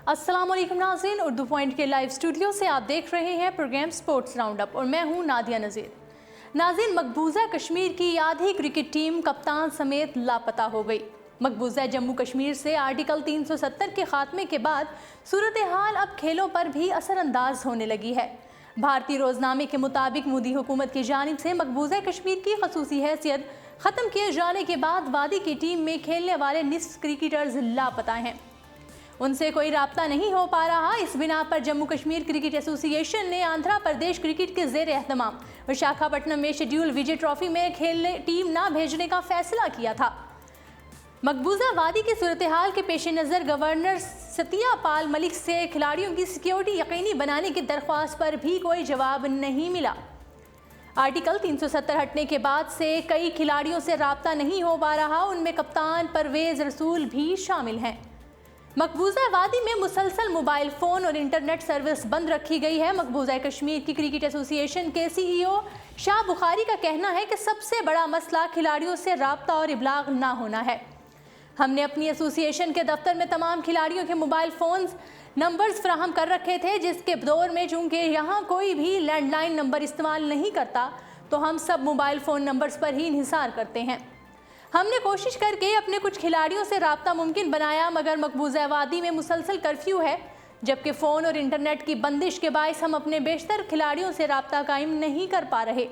अस्सलाम वालेकुम नाज़रीन, उर्दू पॉइंट के लाइव स्टूडियो से आप देख रहे हैं प्रोग्राम स्पोर्ट्स राउंड अप और मैं हूं नादिया नज़ीर। नाज़रीन, मकबूजा कश्मीर की आधी क्रिकेट टीम कप्तान समेत लापता हो गई। मकबूजा जम्मू कश्मीर से आर्टिकल 370 के खात्मे के बाद सूरत हाल अब खेलों पर भी असरअंदाज होने लगी है। भारतीय रोजनामे के मुताबिक मोदी हुकूमत की जानिब से मकबूजा कश्मीर की खसूसी हैसियत ख़त्म किए जाने के बाद वादी की टीम में खेलने वाले निस्फ क्रिकेटर्स लापता हैं। उनसे कोई राब्ता नहीं हो पा रहा। इस बिना पर जम्मू कश्मीर क्रिकेट एसोसिएशन ने आंध्र प्रदेश क्रिकेट के ज़ेर एहतमाम विशाखापट्टनम में शेड्यूल विजय ट्रॉफी में खेलने टीम ना भेजने का फैसला किया था। मकबूजा वादी की सूरत हाल के पेश नज़र गवर्नर सत्यपाल मलिक से खिलाड़ियों की सिक्योरिटी यकीनी बनाने की दरख्वास्त पर भी कोई जवाब नहीं मिला। आर्टिकल 370 हटने के बाद से कई खिलाड़ियों से राब्ता नहीं हो पा रहा। उनमें कप्तान परवेज रसूल भी शामिल हैं। मकबूजा वादी में मुसलसल मोबाइल फ़ोन और इंटरनेट सर्विस बंद रखी गई है। मकबूजा कश्मीर की क्रिकेट एसोसिएशन के CEO शाह बुखारी का कहना है कि सबसे बड़ा मसला खिलाड़ियों से राब्ता और इबलाग ना होना है। हमने अपनी एसोसिएशन के दफ्तर में तमाम खिलाड़ियों के मोबाइल फ़ोन्स नंबर्स फराहम कर रखे थे, जिसके दौर में चूँकि यहाँ कोई भी लैंडलाइन नंबर इस्तेमाल नहीं करता तो हम सब मोबाइल फ़ोन नंबर्स पर ही इन्हिसार करते हैं। हमने कोशिश करके अपने कुछ खिलाड़ियों से राब्ता मुमकिन बनाया, मगर मकबूजा वादी में मुसलसल कर्फ्यू है, जबकि फ़ोन और इंटरनेट की बंदिश के बायस हम अपने बेशतर खिलाड़ियों से राब्ता कायम नहीं कर पा रहे।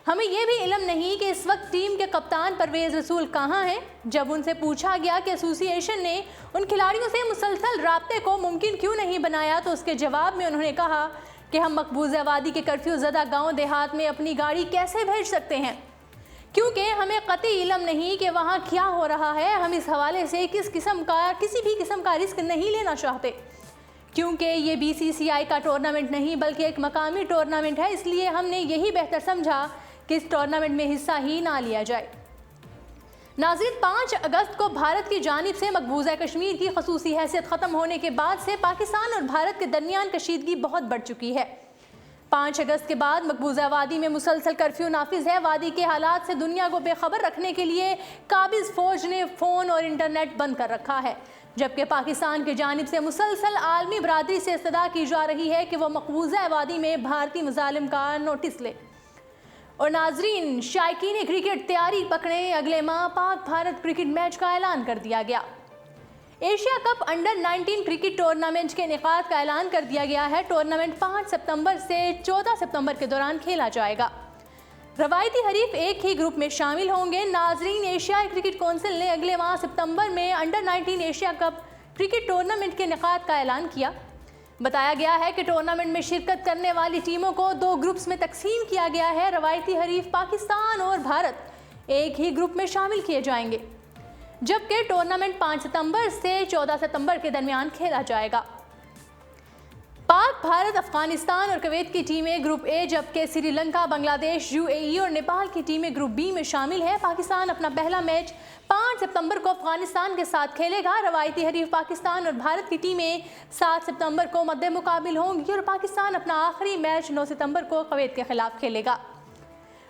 हमें यह भी इल्म नहीं कि इस वक्त टीम के कप्तान परवेज रसूल कहाँ हैं। जब उनसे पूछा गया कि एसोसिएशन ने उन खिलाड़ियों से मुसलसल राब्ते को मुमकिन क्यों नहीं बनाया, तो उसके जवाब में उन्होंने कहा कि हम मकबूजा वादी के कर्फ्यू ज़दा गाँव देहात में अपनी गाड़ी कैसे भेज सकते हैं, क्योंकि हमें कतई इल्म नहीं कि वहाँ क्या हो रहा है। हम इस हवाले से किसी भी किस्म का रिस्क नहीं लेना चाहते, क्योंकि ये BCCI का टूर्नामेंट नहीं बल्कि एक मकामी टूर्नामेंट है। इसलिए हमने यही बेहतर समझा कि इस टूर्नामेंट में हिस्सा ही ना लिया जाए। नाज़रीन, 5 अगस्त को भारत की जानिब से मकबूजा कश्मीर की खसूसी हैसियत ख़त्म होने के बाद से पाकिस्तान और भारत के दरमियान कशीदगी बहुत बढ़ चुकी है। 5 अगस्त के बाद मकबूजा वादी में मुसलसल कर्फ्यू नाफिज है। वादी के हालात से दुनिया को बेखबर रखने के लिए काबिज फ़ौज ने फ़ोन और इंटरनेट बंद कर रखा है, जबकि पाकिस्तान की जानिब से मुसलसल आलमी बरादरी से इस्तदा की जा रही है कि वह मकबूजा वादी में भारतीय मज़ालिम का नोटिस ले। और नाजरीन, शायकीन क्रिकेट तैयारी पकड़े, अगले माह पाक भारत क्रिकेट मैच का ऐलान कर दिया गया। Asia cup under 19 cricket tournament के इनेकाद का ऐलान कर दिया गया है। टूर्नामेंट 5 सितंबर से 14 सितंबर के दौरान खेला जाएगा। रवायती हरीफ एक ही ग्रुप में शामिल होंगे। नाजरीन, एशियाई क्रिकेट कौंसिल ने अगले माह सितंबर में under 19 Asia cup cricket tournament के इनेकाद का ऐलान किया। बताया गया है कि टूर्नामेंट में शिरकत करने वाली टीमों को 2 ग्रुप्स में तकसीम किया गया है। रवायती हरीफ पाकिस्तान और भारत एक ही ग्रुप में शामिल किए जाएंगे, जबकि टूर्नामेंट 5 सितंबर से 14 सितंबर के दरमियान खेला जाएगा। पाक, भारत, अफगानिस्तान और कुवैत की टीमें ग्रुप ए, जबकि श्रीलंका, बांग्लादेश, UAE और नेपाल की टीमें ग्रुप बी में शामिल है। पाकिस्तान अपना पहला मैच 5 सितंबर को अफगानिस्तान के साथ खेलेगा। रवायती हरीफ पाकिस्तान और भारत की टीमें 7 सितंबर को मद्दे मुकाबिल होंगी और पाकिस्तान अपना आखिरी मैच 9 सितंबर को कुवैत के खिलाफ खेलेगा।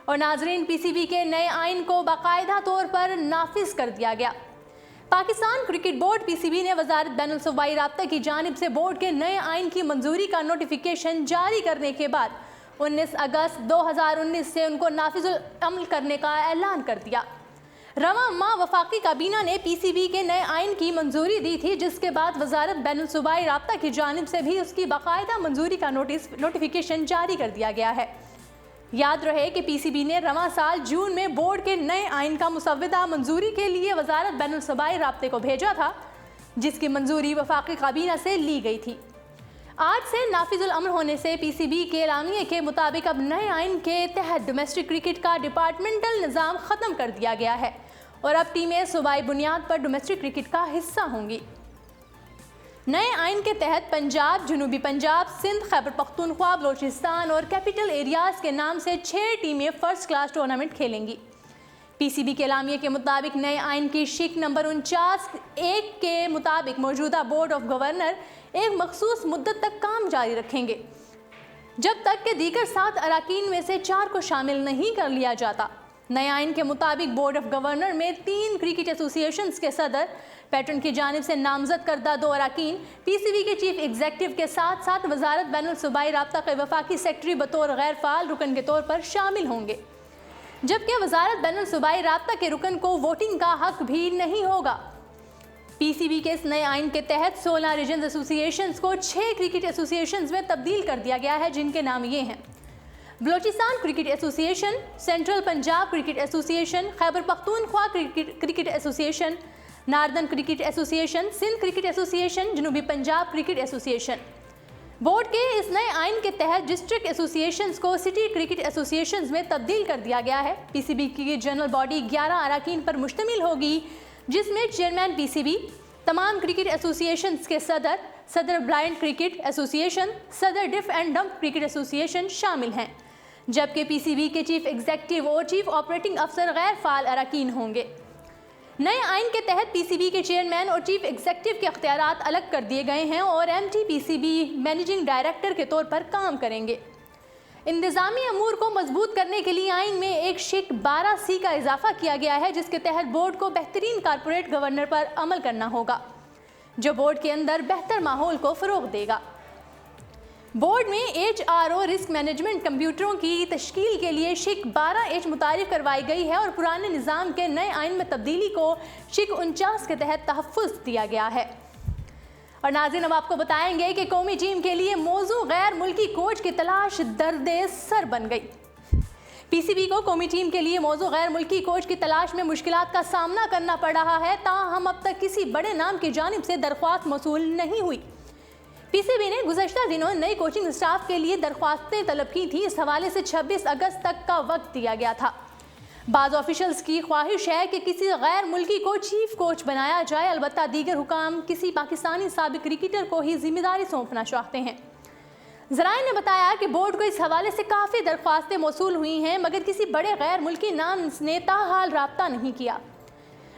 और नाजरीन, PCB के नए आइन को बाकायदा तौर पर नाफिज कर दिया गया। पाकिस्तान क्रिकेट बोर्ड PCB ने वजारत बैनुल सूबाई राब्ता की जानिब से बोर्ड के नए आइन की मंजूरी का नोटिफिकेशन जारी करने के बाद 19 अगस्त 2019 से उनको नाफिजुल अमल करने का ऐलान कर दिया। रवां माह वफाकी काबीना ने PCB के नए आइन की मंजूरी दी थी, जिसके बाद वजारत बैनुल सूबाई राब्ता की जानिब से भी उसकी बाकायदा मंजूरी का नोटिफिकेशन जारी कर दिया गया है। याद रहे कि PCB ने रवां साल जून में बोर्ड के नए आइन का मुसव्वदा मंजूरी के लिए वजारत बैनुल सूबाई राब्ते को भेजा था, जिसकी मंजूरी वफाकी काबीना से ली गई थी। आज से नाफिजुल अमल होने से PCB के एलामिये के मुताबिक अब नए आइन के तहत डोमेस्टिक क्रिकेट का डिपार्टमेंटल निज़ाम ख़त्म कर दिया गया है और अब टीमें सूबाई बुनियाद पर डोमेस्टिक क्रिकेट का हिस्सा होंगी। नए आइन के तहत पंजाब, जनूबी पंजाब, सिंध, खैबर पख्तूनख्वा, बलोचिस्तान और कैपिटल एरियाज़ के नाम से 6 टीमें फर्स्ट क्लास टूर्नामेंट खेलेंगी। PCB के एलामिये के मुताबिक नए आइन की शिक नंबर 49(1) के मुताबिक मौजूदा बोर्ड ऑफ गवर्नर एक मखसूस मुद्दत तक काम जारी रखेंगे, जब तक कि दीगर 7 अराकीन में से 4 को शामिल नहीं कर लिया जाता। नए आइन के मुताबिक बोर्ड ऑफ गवर्नर में 3 क्रिकेट एसोसिएशंस के सदर, पैटर्न की जानिब से नामजद करदा 2 अरकान, पीसीबी के चीफ एग्जीक्यूटिव के साथ साथ वजारत बैनुल सूबाई राब्ता के वफाकी सेक्रेटरी बतौर गैर फाल रुकन के तौर पर शामिल होंगे, जबकि वजारत बैनुल सूबाई राब्ता के रुकन को वोटिंग का हक भी नहीं होगा। पीसीबी के इस नए आइन के तहत 16 रीजन एसोसिएशंस को 6 क्रिकेट एसोसिएशंस में तब्दील कर दिया गया है, जिनके नाम ये हैं: Balochistan cricket association, central Punjab cricket association, Khyber Pakhtunkhwa cricket association, northern cricket association, Sindh cricket association, जनूबी पंजाब क्रिकेट एसोसिएशन। बोर्ड के इस नए आइन के तहत डिस्ट्रिक्ट एसोसिएशंस को सिटी क्रिकेट एसोसिएशंस में तब्दील कर दिया गया है। पीसीबी की जनरल बॉडी 11 अरकान पर मुश्तमिल होगी, जिसमें चेयरमैन पीसीबी, तमाम क्रिकेट एसोसिएशंस के सदर, सदर ब्लाइंड क्रिकेट एसोसिएशन, सदर डिफ एंड डम्प क्रिकेट एसोसिएशन शामिल हैं, जबकि पीसीबी के चीफ एग्जीक्यूटिव और चीफ ऑपरेटिंग अफसर गैर फाल अरकान होंगे। नए आइन के तहत पीसीबी के चेयरमैन और चीफ एग्जीक्यूटिव के अख्तियारात अलग कर दिए गए हैं और एमटी पीसीबी मैनेजिंग डायरेक्टर के तौर पर काम करेंगे। इंतजामी अमूर को मजबूत करने के लिए आइन में एक शिक 12C का इजाफा किया गया है, जिसके तहत बोर्ड को बेहतरीन कारपोरेट गवर्नर पर अमल करना होगा, जो बोर्ड के अंदर बेहतर माहौल को फ़रोग देगा। बोर्ड में HRO रिस्क मैनेजमेंट कंप्यूटरों की तश्कील के लिए शिक 12H मुतारिफ करवाई गई है और पुराने निज़ाम के नए आइन में तब्दीली को शिक 49 के तहत तहफ़्फ़ुज़ दिया गया है। और नाज़रीन, अब आपको बताएंगे कि कौमी टीम के लिए मौजू गैर मुल्की कोच की तलाश दर्दे सर बन गई। पीसीबी को कौमी टीम के लिए मौजू गैर मुल्की कोच की तलाश में मुश्किलात का सामना करना पड़ रहा है, ताहम अब तक किसी बड़े नाम की जानिब से दरख्वास्त मौसूल नहीं हुई। पीसीबी ने गुज़श्ता दिनों नई कोचिंग स्टाफ के लिए दरख्वास्तें तलब की थी। इस हवाले से 26 अगस्त तक का वक्त दिया गया था। बाज़ ऑफिशल्स की ख्वाहिश है कि किसी गैर मुल्की को चीफ कोच बनाया जाए, अलबत्ता दीगर हुकाम किसी पाकिस्तानी साबिक क्रिकेटर को ही जिम्मेदारी सौंपना चाहते हैं। ज़राए ने बताया कि बोर्ड को इस हवाले से काफ़ी दरख्वास्तें मौसूल हुई हैं, मगर किसी बड़े गैर मुल्की नाम ने ताहाल राब्ता नहीं किया।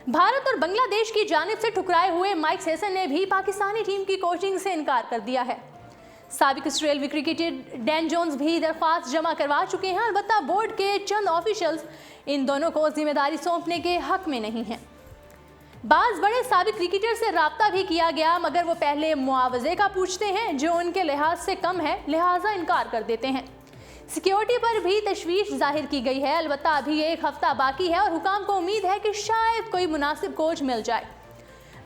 भारत और बांग्लादेश की जानिब से ठुकराए हुए माइक हेसन ने भी पाकिस्तानी टीम की कोचिंग से इनकार कर दिया है। साबिक ऑस्ट्रेलियाई क्रिकेटर डैन जोन्स भी दरख्वास्त जमा करवा चुके हैं, अलबत्ता बोर्ड के चंद ऑफिशियल्स इन दोनों को जिम्मेदारी सौंपने के हक में नहीं हैं। बाज़ बड़े साबिक क्रिकेटर से राब्ता भी किया गया, मगर वो पहले मुआवजे का पूछते हैं जो उनके लिहाज से कम है, लिहाजा इनकार कर देते हैं। सिक्योरिटी पर भी तशवीश जाहिर की गई है, अलबत्ता अभी 1 हफ्ता बाकी है और हुकाम को उम्मीद है कि शायद कोई मुनासिब कोच मिल जाए।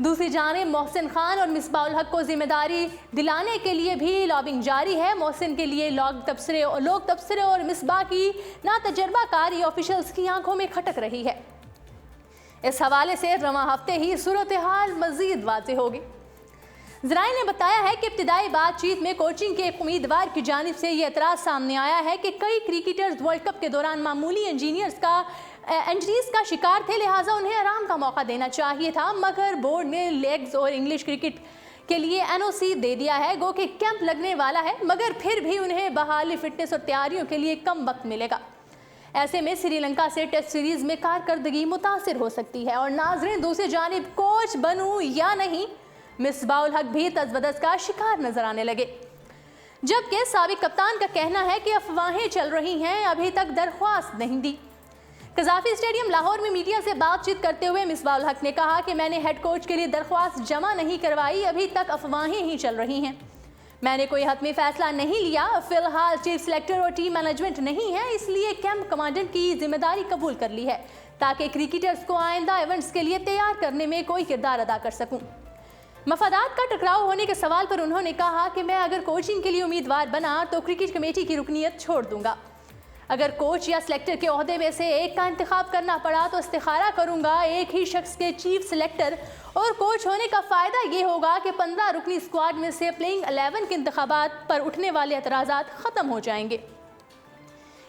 दूसरी जानिब मोहसिन खान और मिसबाउल हक को जिम्मेदारी दिलाने के लिए भी लॉबिंग जारी है। मोहसिन के लिए लोग तबसरे और मिसबा की नातजर्बाकारी ऑफिशियल्स की आंखों में खटक रही है। इस हवाले से रवां हफ्ते ही सूरत हाल मजीद वाज़ेह होगी। ज़राए ने बताया है कि इब्तिदाई बातचीत में कोचिंग के एक उम्मीदवार की जानिब से ये एतराज़ सामने आया है कि कई क्रिकेटर्स वर्ल्ड कप के दौरान मामूली इंजीरीज का शिकार थे, लिहाजा उन्हें आराम का मौका देना चाहिए था, मगर बोर्ड ने लेग्स और इंग्लिश क्रिकेट के लिए NOC दे दिया है। गो कि कैंप लगने वाला है, मगर फिर भी उन्हें बहाली, फिटनेस और तैयारियों के लिए कम वक्त मिलेगा। ऐसे में श्रीलंका से टेस्ट सीरीज़ में कारकर्दगी मुतासिर हो सकती है। और नाज़रीन, दूसरी जानिब कोच बनूं या नहीं, मिसबाउल हक भी तजवदस का शिकार नजर आने लगे, जबकि साबिक कप्तान का कहना है कि अफवाहें चल रही हैं, अभी तक दरख्वास्त नहीं दी। कज़ाफी स्टेडियम लाहौर में मीडिया से बातचीत करते हुए मिसबाउल हक ने कहा कि मैंने हेड कोच के लिए दरख्वास्त जमा नहीं करवाई, अभी तक अफवाहें ही चल रही हैं, मैंने कोई हतमी फैसला नहीं लिया। फिलहाल चीफ सेलेक्टर और टीम मैनेजमेंट नहीं है, इसलिए कैंप कमांडेंट की जिम्मेदारी कबूल कर ली है, ताकि क्रिकेटर्स को आइंदा इवेंट्स के लिए तैयार करने में कोई किरदार अदा कर सकूं। मफादात का टकराव होने के सवाल पर उन्होंने कहा कि मैं अगर कोचिंग के लिए उम्मीदवार बना तो क्रिकेट कमेटी की रुकनीत छोड़ दूंगा। अगर कोच या सिलेक्टर के ओहदे में से एक का इंतखाब करना पड़ा तो इस्तिखारा करूंगा। एक ही शख्स के चीफ सिलेक्टर और कोच होने का फ़ायदा ये होगा कि 15 रुकनी स्क्वाड में से प्लेइंग 11 के इंतखाबात पर उठने वाले एतराज़ात ख़त्म हो जाएंगे।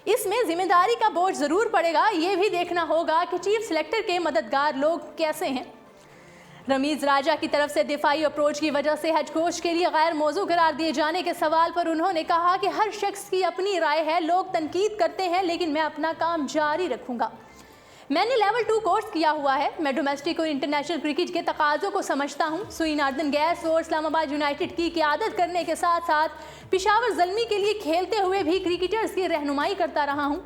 इसमें जिम्मेदारी का बोझ ज़रूर पड़ेगा। ये भी देखना होगा कि चीफ सिलेक्टर के मददगार लोग कैसे हैं। रमीज़ राजा की तरफ से दिफाई अप्रोच की वजह से हेड कोच के लिए गैर मौजू करार दिए जाने के सवाल पर उन्होंने कहा कि हर शख्स की अपनी राय है, लोग तनकीद करते हैं, लेकिन मैं अपना काम जारी रखूंगा। मैंने लेवल 2 कोर्स किया हुआ है, मैं डोमेस्टिक और इंटरनेशनल क्रिकेट के तकाज़ों को समझता हूँ। सुई नार्दर्न गैस और इस्लामाबाद यूनाइटेड की क़यादत करने के साथ साथ पेशावर ज़ल्मी के लिए खेलते हुए भी क्रिकेटर्स की रहनुमाई करता रहा हूँ।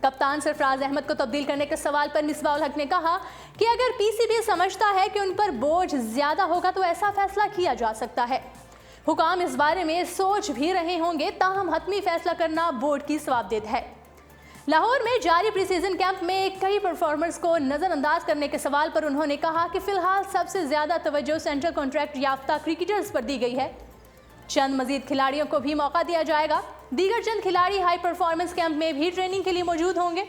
कप्तान सरफराज अहमद को तब्दील करने के सवाल पर मिसबाह उल हक ने कहा कि अगर पीसीबी समझता है कि उन पर बोझ ज्यादा होगा तो ऐसा फैसला किया जा सकता है। हुकाम इस बारे में सोच भी रहे होंगे, ताहम हतमी फैसला करना बोर्ड की सवाबदेद है। लाहौर में जारी प्री सीजन कैंप में कई परफॉर्मर्स को नजरअंदाज करने के सवाल पर उन्होंने कहा कि फिलहाल सबसे ज्यादा तवज्जो सेंट्रल कॉन्ट्रैक्ट याफ्ता क्रिकेटर्स पर दी गई है। चंद मजीद खिलाड़ियों को भी मौका दिया जाएगा। दीगर चंद खिलाड़ी हाई परफॉर्मेंस कैंप में भी ट्रेनिंग के लिए मौजूद होंगे।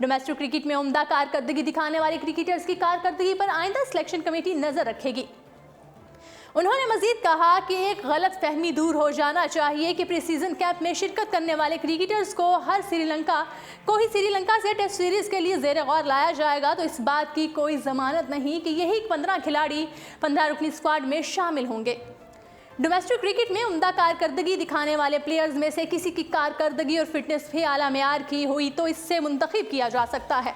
डोमेस्टिक क्रिकेट में उम्दा कारकर्दगी दिखाने वाले क्रिकेटर्स की कारकर्दगी पर आइंदा सिलेक्शन कमेटी नजर रखेगी। उन्होंने मजीद कहा कि एक गलत फहमी दूर हो जाना चाहिए कि प्री सीजन कैंप में शिरकत करने वाले क्रिकेटर्स को ही श्रीलंका से टेस्ट सीरीज के लिए ज़ेर गौर लाया जाएगा तो इस बात की कोई जमानत नहीं कि यही 15 खिलाड़ी 15 रुकनी स्क्वाड में शामिल होंगे। डोमेस्टिक क्रिकेट में उम्दा कारकर्दगी दिखाने वाले प्लेयर्स में से किसी की कारकर्दगी और फिटनेस भी आला मेयार की हुई तो इससे मुंतखब किया जा सकता है।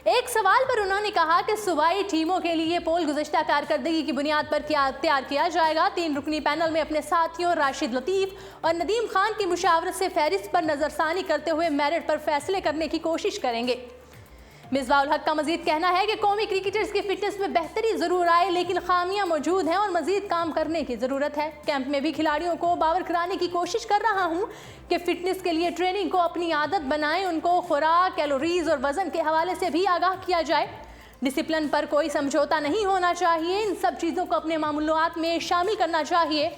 एक सवाल पर उन्होंने कहा कि सूबाई टीमों के लिए पोल गुज़श्ता कारकर्दगी की बुनियाद पर तैयार किया जाएगा। 3 रुकनी पैनल में अपने साथियों राशिद लतीफ़ और नदीम खान की मुशावरत से फहरिस्त पर नज़रसानी करते हुए मेरिट पर फैसले करने की कोशिश करेंगे। मिसबाह उल हक का मजीद कहना है कि कौमी क्रिकेटर्स की फिटनेस में बेहतरी ज़रूर आए, लेकिन खामियां मौजूद हैं और मजीद काम करने की ज़रूरत है। कैंप में भी खिलाड़ियों को बावर कराने की कोशिश कर रहा हूं कि फिटनेस के लिए ट्रेनिंग को अपनी आदत बनाएं, उनको खुराक, कैलोरीज और वज़न के हवाले से भी आगाह किया जाए। डिसिप्लिन पर कोई समझौता नहीं होना चाहिए, इन सब चीज़ों को अपने मामूलात में शामिल करना चाहिए,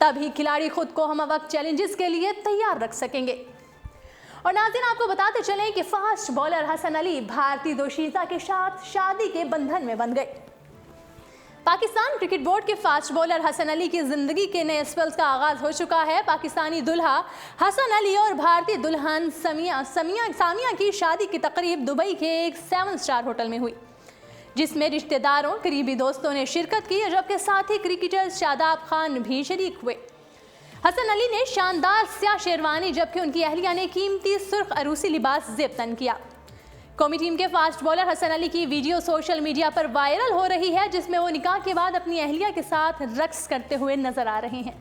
तभी खिलाड़ी खुद को हम वक्त चैलेंजेस के लिए तैयार रख सकेंगे। और नाज़रीन, आपको बताते चलें कि फास्ट बॉलर हसन अली भारतीय दोशीता के साथ शादी के बंधन में बंध गए। पाकिस्तान क्रिकेट बोर्ड के फास्ट बॉलर हसन अली की जिंदगी के नए स्पेल्स का आगाज हो चुका है। पाकिस्तानी दुल्हा हसन अली और भारतीय दुल्हन सामिया की शादी की तकरीब दुबई के एक 7 स्टार होटल में हुई, जिसमें रिश्तेदारों, करीबी दोस्तों ने शिरकत की, जबकि साथी क्रिकेटर शादाब खान भी शरीक हुए। हसन अली ने शानदार स्याह शेरवानी, जबकि उनकी अहलिया ने कीमती सुर्ख अरूसी लिबास ज़ेब तन किया। कौमी टीम के फास्ट बॉलर हसन अली की वीडियो सोशल मीडिया पर वायरल हो रही है, जिसमें वो निकाह के बाद अपनी अहलिया के साथ रक्स करते हुए नजर आ रहे हैं।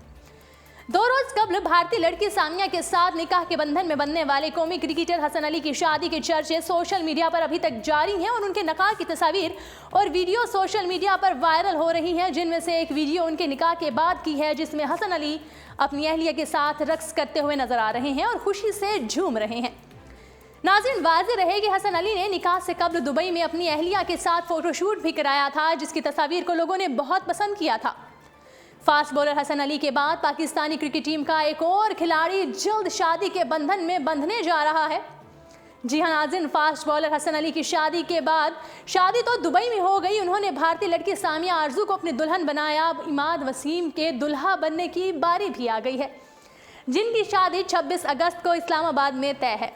2 रोज कबल भारतीय लड़की सामिया के साथ निकाह के बंधन में बंधने वाले कौमी क्रिकेटर हसन अली की शादी के चर्चे सोशल मीडिया पर अभी तक जारी हैं और उनके निकाह की तस्वीर और वीडियो सोशल मीडिया पर वायरल हो रही हैं, जिनमें से एक वीडियो उनके निकाह के बाद की है, जिसमें हसन अली अपनी अहलिया के साथ रक्स करते हुए नजर आ रहे हैं और खुशी से झूम रहे हैं। नाज़रीन, वाज़ेह रहे कि हसन अली ने निकाह से कबल दुबई में अपनी अहलिया के साथ फोटोशूट भी कराया था, जिसकी तस्वीर को लोगों ने बहुत पसंद किया था। फास्ट बॉलर हसन अली के बाद पाकिस्तानी क्रिकेट टीम का एक और खिलाड़ी जल्द शादी के बंधन में बंधने जा रहा है। जी हाँ नाज़रीन, फास्ट बॉलर हसन अली की शादी के बाद शादी तो दुबई में हो गई, उन्होंने भारतीय लड़की सामिया आरजू को अपनी दुल्हन बनाया। अब इमाद वसीम के दुल्हा बनने की बारी भी आ गई है, जिनकी शादी 26 अगस्त को इस्लामाबाद में तय है।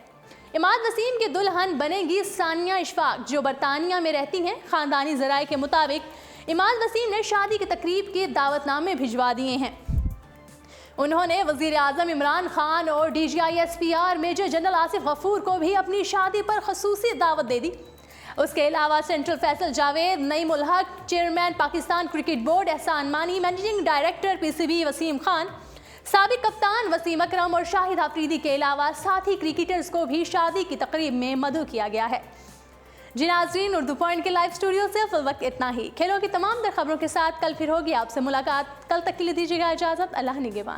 इमाद वसीम की दुल्हन बनेगी सानिया इशफाक, जो बरतानिया में रहती हैं। ख़ानदानी ज़राए के मुताबिक इमाद वसीम ने शादी की तकरीब के दावतनामे भिजवा दिए हैं। उन्होंने वज़ीर आज़म इमरान खान और DGISPR major general Asif Ghafoor को भी अपनी शादी पर ख़ुसूसी दावत दे दी। उसके अलावा central Faisal Javed, Naeem ul Haq, chairman Pakistan cricket board Ehsan Mani, managing director PCB Wasim Khan, साबिक कप्तान वसीम अकरम और शाहिद आफरीदी के अलावा साथी क्रिकेटर्स को भी शादी की तकरीब में मदऊ किया गया है। जी नाज़रीन, उर्दू पॉइंट के लाइव स्टूडियो से फिल वक्त इतना ही। खेलों की तमाम खबरों के साथ कल फिर होगी आपसे मुलाकात। कल तक के लिए दीजिएगा इजाज़त। अल्लाह निगहबान।